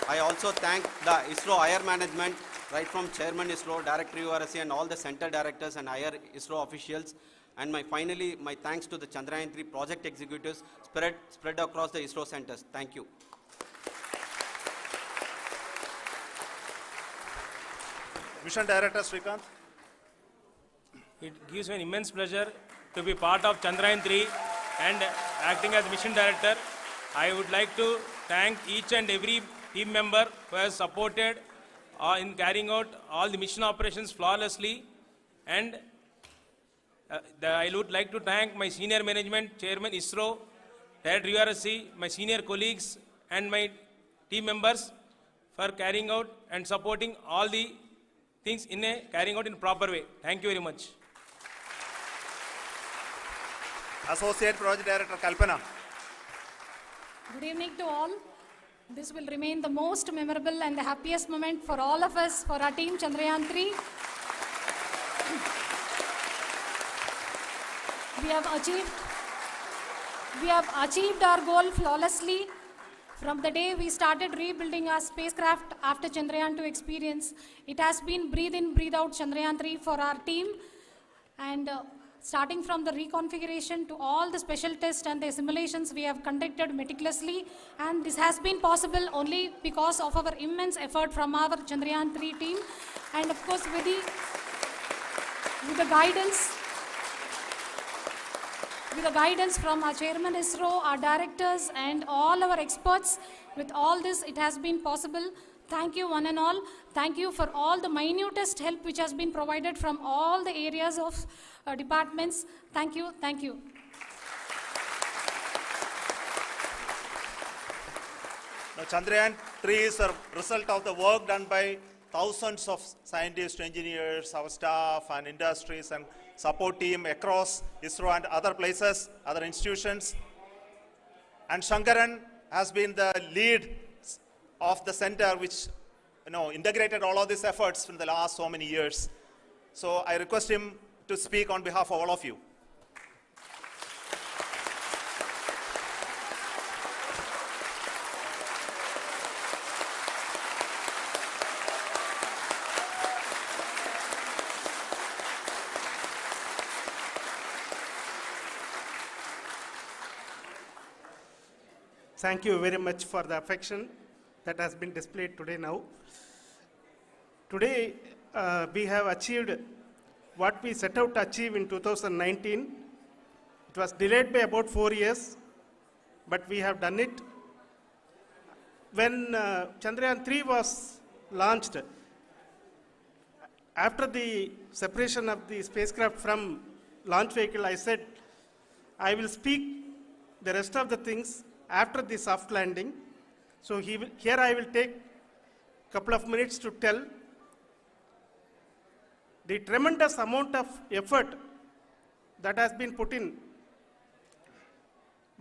I also thank the ISRO higher management, right from Chairman ISRO, Director URSC, and all the center directors and higher ISRO officials. And finally, my thanks to the Chandrayaan 3 project executives spread across the ISRO centers. Thank you. Mission Director Srikanth. It gives me an immense pleasure to be part of Chandrayaan 3 and acting as mission director. I would like to thank each and every team member who has supported in carrying out all the mission operations flawlessly. And I would like to thank my senior management, Chairman ISRO, Director URSC, my senior colleagues and my team members for carrying out and supporting all the things carrying out in a proper way. Thank you very much. Associate Project Director Kalpana. Good evening to all. This will remain the most memorable and the happiest moment for all of us, for our team Chandrayaan 3. We have achieved our goal flawlessly. From the day we started rebuilding our spacecraft after Chandrayaan 2 experience, it has been breathe in, breathe out Chandrayaan 3 for our team. And starting from the reconfiguration to all the special tests and the simulations we have conducted meticulously, and this has been possible only because of our immense effort from our Chandrayaan 3 team, and of course with the guidance from our Chairman ISRO, our directors and all our experts. With all this, it has been possible. Thank you one and all. Thank you for all the minutest help which has been provided from all the areas of departments. Thank you. Thank you. Now, Chandrayaan 3 is a result of the work done by thousands of scientists, engineers, our staff and industries and support team across ISRO and other places, other institutions. And Shankaran has been the lead of the center which integrated all of these efforts in the last so many years. So I request him to speak on behalf of all of you. Thank you very much for the affection that has been displayed today now. Today, we have achieved what we set out to achieve in 2019. It was delayed by about 4 years, but we have done it. When Chandrayaan 3 was launched, after the separation of the spacecraft from launch vehicle, I said, I will speak the rest of the things after the soft landing. So here I will take a couple of minutes to tell the tremendous amount of effort that has been put in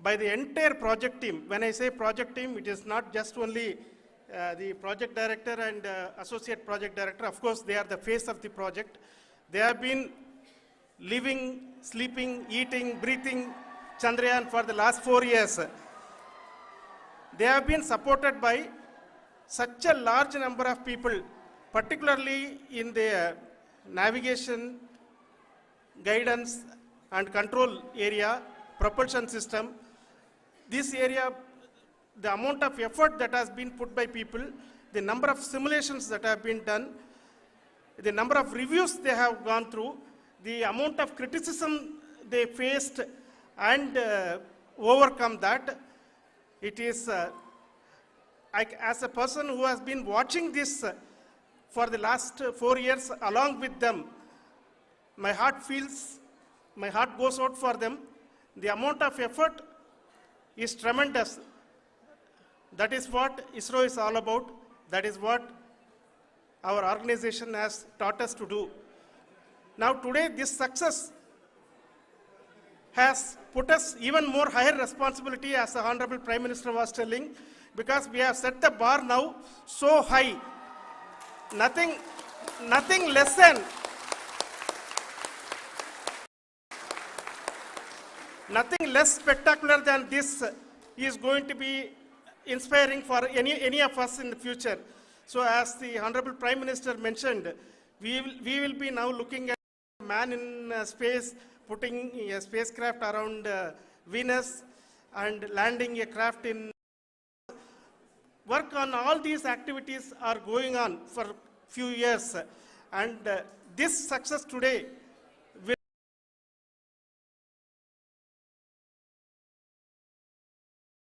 by the entire project team. When I say project team, it is not just only the project director and associate project director. Of course, they are the face of the project. They have been living, sleeping, eating, breathing Chandrayaan for the last 4 years. They have been supported by such a large number of people, particularly in the navigation, guidance and control area, propulsion system. This area, the amount of effort that has been put by people, the number of simulations that have been done, the number of reviews they have gone through, the amount of criticism they faced and overcome that. It is, as a person who has been watching this for the last 4 years along with them, my heart goes out for them. The amount of effort is tremendous. That is what ISRO is all about. That is what our organization has taught us to do. Now today, this success has put us even more higher responsibility, as the Honorable Prime Minister was telling, because we have set the bar now so high. Nothing less than nothing less spectacular than this is going to be inspiring for any of us in the future. So as the Honorable Prime Minister mentioned, we will be now looking at man in space, putting a spacecraft around Venus and landing a craft in. Work on all these activities are going on for few years, and this success today will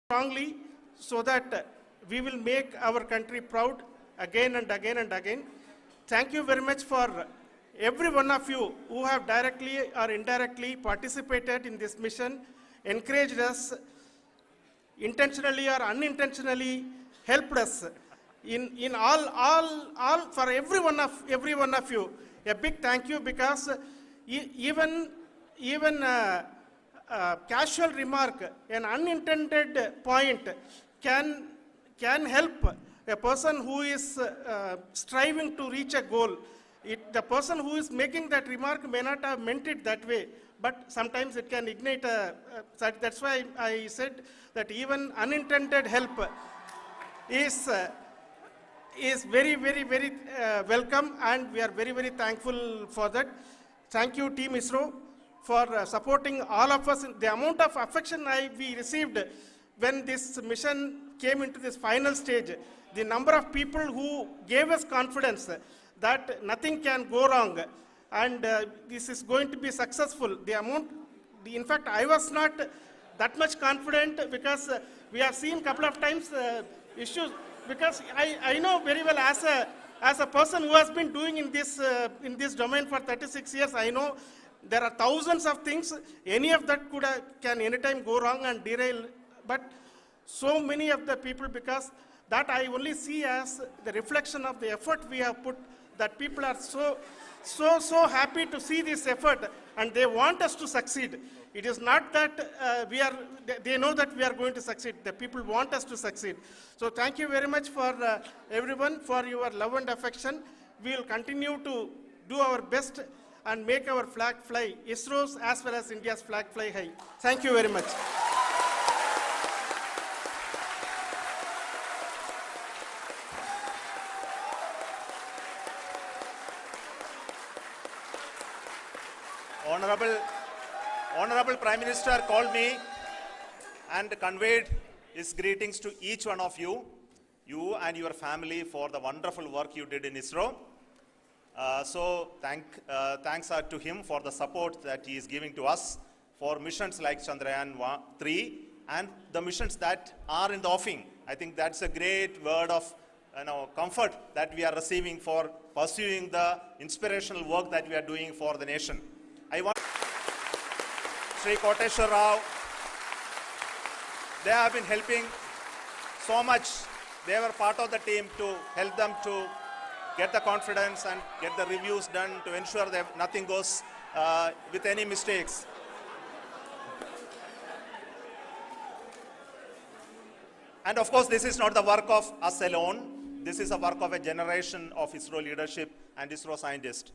strongly so that we will make our country proud again and again and again. Thank you very much for every one of you who have directly or indirectly participated in this mission, encouraged us, intentionally or unintentionally helped us in all for every one of you. A big thank you, because even casual remark, an unintended point can help a person who is striving to reach a goal. The person who is making that remark may not have meant it that way, but sometimes it can ignite that's why I said that even unintended help is very, very, very welcome, and we are very, very thankful for that. Thank you, Team ISRO, for supporting all of us. The amount of affection we received when this mission came into this final stage, the number of people who gave us confidence that nothing can go wrong and this is going to be successful. In fact, I was not that much confident, because we have seen couple of times issues, because I know very well as a person who has been doing in this domain for 36 years, I know there are thousands of things. Any of that can anytime go wrong and derail. But so many of the people, because that I only see as the reflection of the effort we have put, that people are so happy to see this effort and they want us to succeed. It is not that they know that we are going to succeed. The people want us to succeed. So thank you very much for everyone for your love and affection. We will continue to do our best and make our flag fly, ISRO's as well as India's flag fly high. Thank you very much. Honorable Prime Minister called me and conveyed his greetings to each one of you and your family, for the wonderful work you did in ISRO. Thanks are to him for the support that he is giving to us for missions like Chandrayaan 3 and the missions that are in the offing. I think that's a great word of comfort that we are receiving for pursuing the inspirational work that we are doing for the nation. I want Sri Koteshwar Rao. They have been helping so much. They were part of the team to help them to get the confidence and get the reviews done to ensure that nothing goes with any mistakes. And of course, this is not the work of us alone. This is a work of a generation of ISRO leadership and ISRO scientists.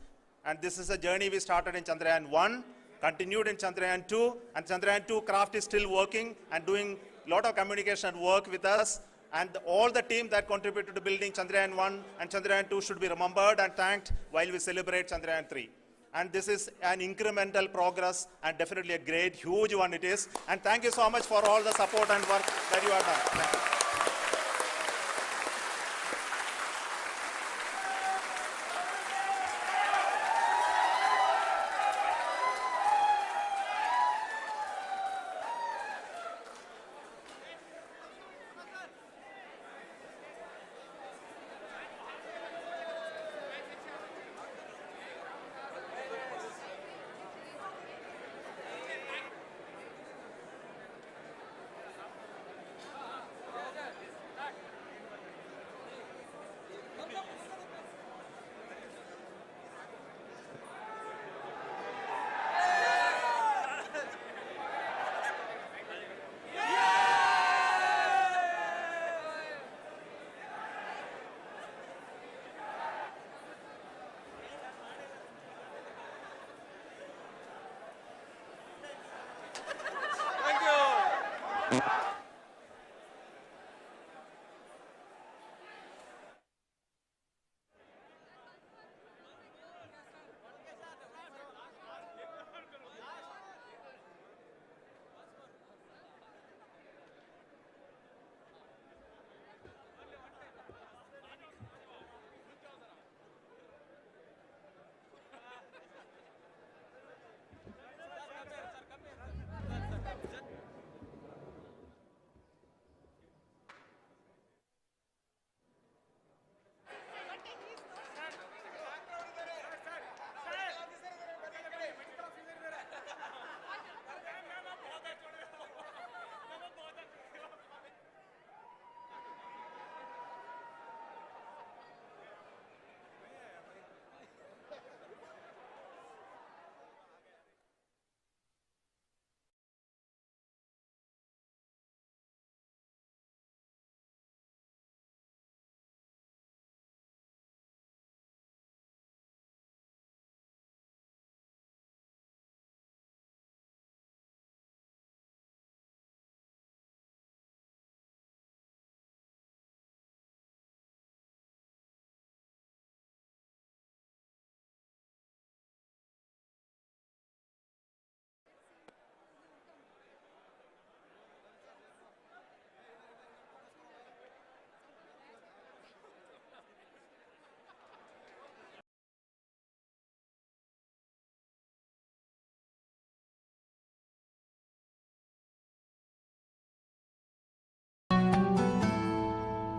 And this is a journey we started in Chandrayaan 1, continued in Chandrayaan 2, and Chandrayaan 2 craft is still working and doing a lot of communication work with us. And all the team that contributed to building Chandrayaan 1 and Chandrayaan 2 should be remembered and thanked while we celebrate Chandrayaan 3. And this is an incremental progress and definitely a great, huge one it is. And thank you so much for all the support and work that you have done. Thank you.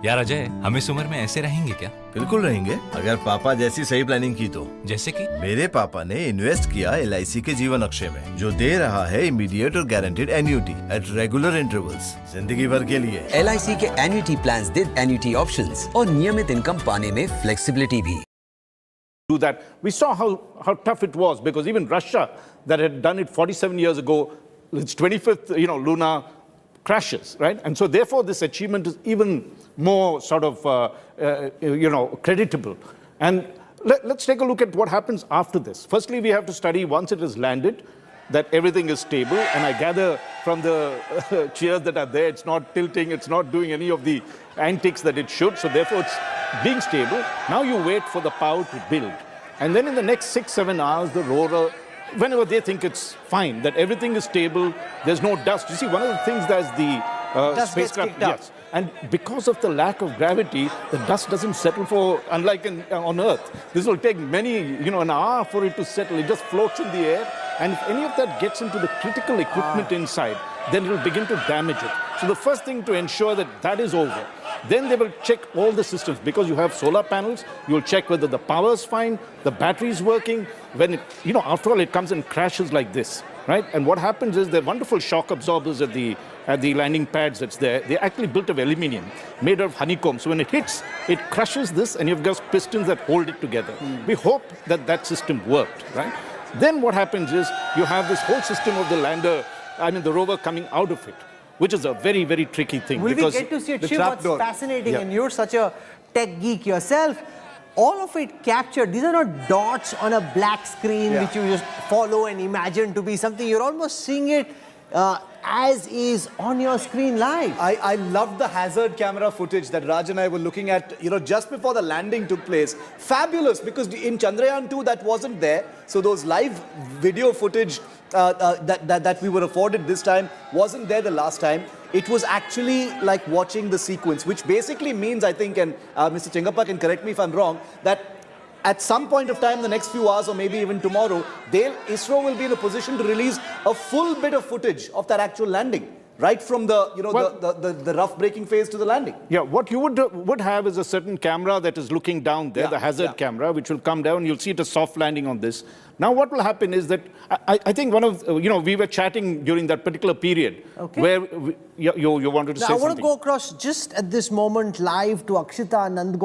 यार अजय, हम इस उम्र में ऐसे रहेंगे क्या? बिल्कुल रहेंगे, अगर पापा जैसी सही प्लानिंग की तो। जैसे कि मेरे पापा ने इन्वेस्ट किया LIC के जीवन अक्षय में, जो दे रहा है इमीडिएट और guaranteed annuity at regular intervals, जिंदगी भर के लिए। LIC के एन्युटी प्लान्स दे एन्युटी ऑप्शंस और नियमित इनकम पाने में फ्लेक्सिबिलिटी भी। Do that. We saw how tough it was, because even Russia, that had done it 47 years ago, its 25th lunar crashes, right? And so therefore this achievement is even more sort of creditable. And let's take a look at what happens after this. Firstly, we have to study, once it is landed, that everything is stable, and I gather from the cheers that are there, it's not tilting, it's not doing any of the antics that it should, so therefore it's being stable. Now you wait for the power to build, and then in the next 6-7 hours, the rover, whenever they think it's fine, that everything is stable, there's no dust. You see, one of the things that's the Dust gets spacecraft, kicked up. yes, and because of the lack of gravity, the dust doesn't settle for, unlike on Earth. This will take many, an hour for it to settle. It just floats in the air, and if any of that gets into the critical equipment inside, then it will begin to damage it. So the first thing to ensure that that is over. Then they will check all the systems, because you have solar panels. You will check whether the power is fine, the battery is working. When it, after all, it comes and crashes like this, right? And what happens is, there are wonderful shock absorbers at the landing pads that's there. They're actually built of aluminium, made of honeycomb. So when it hits, it crushes this, and you've got pistons that hold it together. We hope that that system worked, right? Then what happens is, you have this whole system of the lander, the rover coming out of it, which is a very, very tricky thing. Will we because get to see it? the Shiv, what's trapdoor. fascinating, Yeah. and you're such a tech geek yourself, all of it captured. These are not dots on a black screen which you just follow and imagine to be something. You're almost seeing it as is on your screen live. I loved the hazard camera footage that Raj and I were looking at, just before the landing took place. Fabulous, because in Chandrayaan 2 that wasn't there. So those live video footage that we were afforded this time wasn't there the last time. It was actually like watching the sequence, which basically means, I think, and Mr. Chengappa can correct me if I'm wrong, that at some point of time, the next few hours or maybe even tomorrow, ISRO will be in a position to release a full bit of footage of that actual landing, right from the the rough braking phase to the landing. Yeah, what you would have is a certain camera that is looking down there, the hazard camera, which will come down. You'll see it a soft landing on this. Now, what will happen is that I think one of we were chatting during that particular period where you wanted to say something. I want to go across just at this moment live to Akshita and Nandgopal.